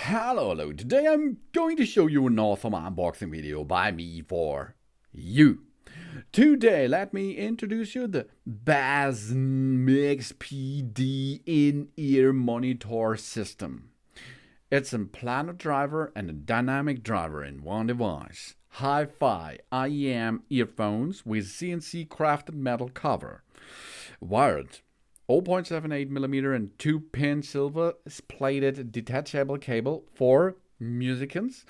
Hello. Today I'm going to show you an awesome unboxing video by me for you. Today, let me introduce you the Basmix PD in-ear monitor system. It's a planar driver and a dynamic driver in one device. Hi-Fi IEM earphones with CNC crafted metal cover. Wired 0.78mm and 2-pin silver plated detachable cable for musicians.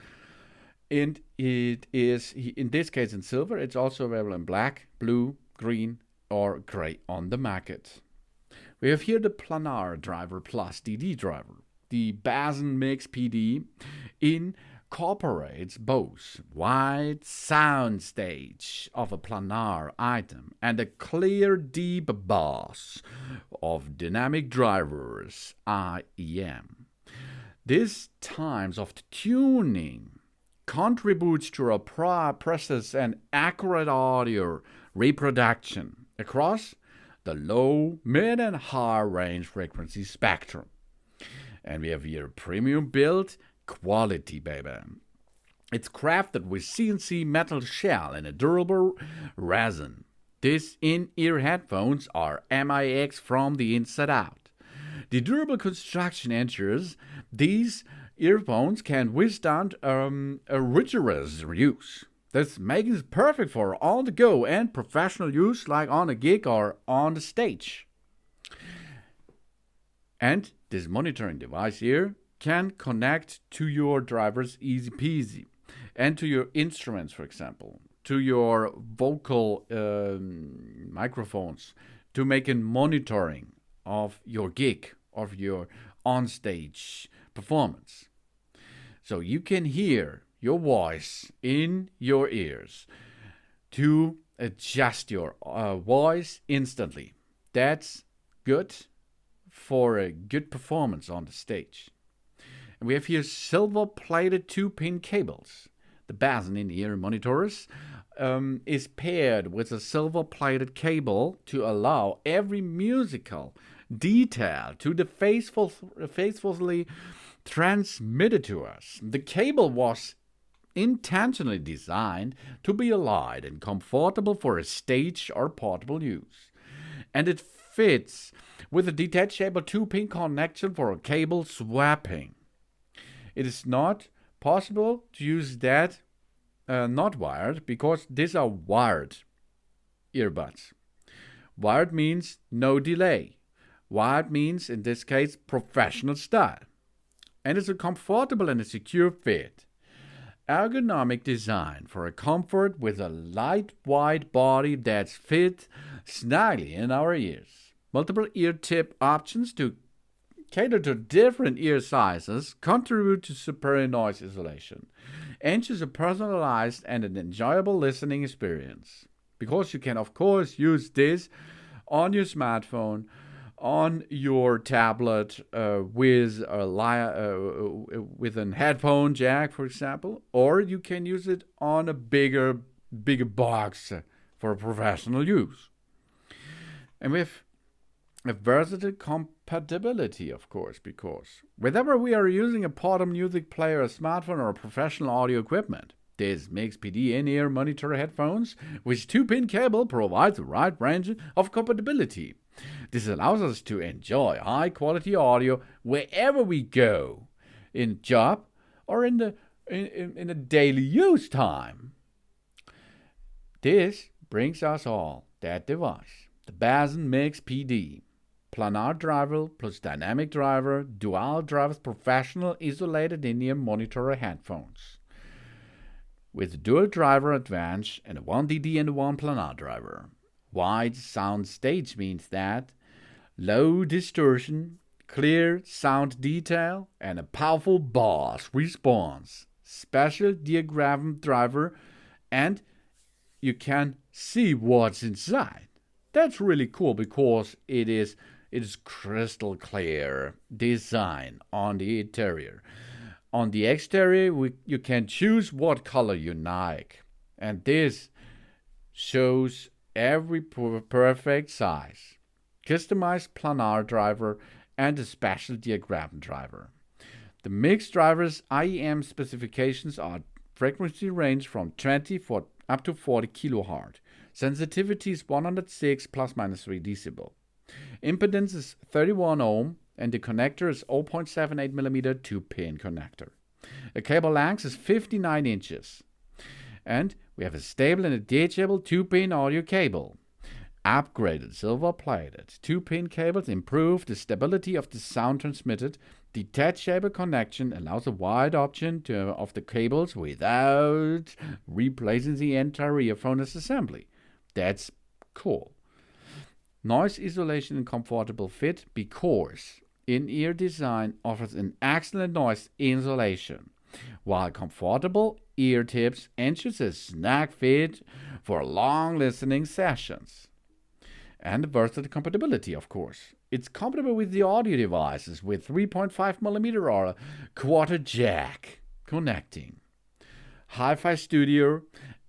And it is, in this case, in silver. It's also available in black, blue, green, or gray on the market. We have here the Planar Driver Plus DD driver. The Basmix PD incorporates both wide soundstage of a planar item and a clear deep bass of dynamic drivers IEM. This times of tuning contributes to a precise and accurate audio reproduction across the low, mid, and high range frequency spectrum. And we have here premium build quality, baby. It's crafted with CNC metal shell and a durable resin. These in-ear headphones are MIX from the inside out. The durable construction ensures these earphones can withstand a rigorous use. This makes it perfect for on-the-go and professional use like on a gig or on the stage. And this monitoring device here can connect to your drivers easy peasy and to your instruments, for example, to your vocal microphones to make a monitoring of your gig, of your on-stage performance. So you can hear your voice in your ears to adjust your voice instantly. That's good for a good performance on the stage. And we have here silver-plated 2-pin cables. The Basn in-ear monitors is paired with a silver-plated cable to allow every musical detail to the faithfully transmitted to us. The cable was intentionally designed to be light and comfortable for a stage or portable use. And it fits with a detachable 2-pin connection for a cable swapping. It is not possible to use that not wired because these are wired earbuds. Wired means no delay. Wired means, in this case, professional style. And it's a comfortable and a secure fit. Ergonomic design for a comfort with a light, wide body that's fit snugly in our ears. Multiple ear tip options to cater to different ear sizes contribute to superior noise isolation and choose a personalized and an enjoyable listening experience. Because you can, of course, use this on your smartphone, on your tablet with an headphone jack, for example, or you can use it on a bigger box for professional use. And with a versatile compatibility, of course, because whether we are using a portable music player, a smartphone, or a professional audio equipment, this Mix PD in-ear monitor headphones with 2-pin cable provides a wide range of compatibility. This allows us to enjoy high-quality audio wherever we go, in job or in the daily use time. This brings us all that device, the Basmix PD. Planar driver plus dynamic driver, dual drivers, professional isolated in-ear monitor headphones. With dual driver advantage and a 1DD and a 1 planar driver. Wide sound stage means that low distortion, clear sound detail, and a powerful bass response. Special diaphragm driver, and you can see what's inside. That's really cool because it is crystal clear design on the interior. On the exterior, you can choose what color you like. And this shows every perfect size. Customized planar driver and a special diaphragm driver. The mixed driver's IEM specifications are frequency range from 20 up to 40 kilohertz. Sensitivity is 106 plus minus 3 decibel. Impedance is 31 ohm, and the connector is 0.78 millimeter 2-pin connector. The cable length is 59 inches. And we have a stable and a detachable 2-pin audio cable. Upgraded silver-plated 2-pin cables improve the stability of the sound transmitted. Detachable connection allows a wide option of the cables without replacing the entire earphone assembly. That's cool. Noise isolation and comfortable fit because in-ear design offers an excellent noise insulation, while comfortable ear tips ensures a snug fit for long listening sessions. And versatile compatibility, of course. It's compatible with the audio devices with 3.5mm or a quarter jack connecting. Hi-Fi studio,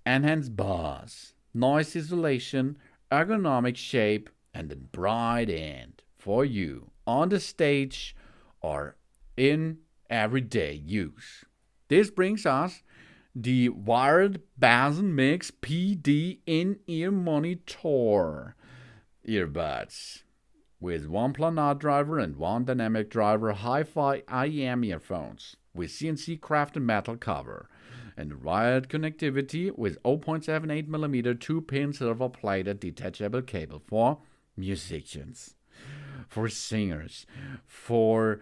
enhanced bass, noise isolation, ergonomic shape, and a bright end for you on the stage or in everyday use. This brings us the Wired Bass Mix PD in-ear monitor earbuds with one planar driver and one dynamic driver Hi-Fi IEM earphones with CNC crafted metal cover and wired connectivity with 0.78mm 2-pin silver-plated detachable cable for musicians, for singers, for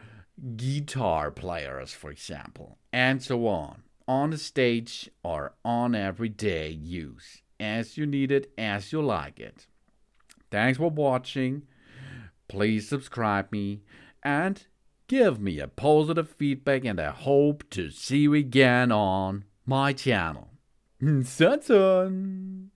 guitar players, for example, and so on the stage or on everyday use, as you need it, as you like it. Thanks for watching. Please subscribe me and give me a positive feedback, and I hope to see you again on my channel. Sun.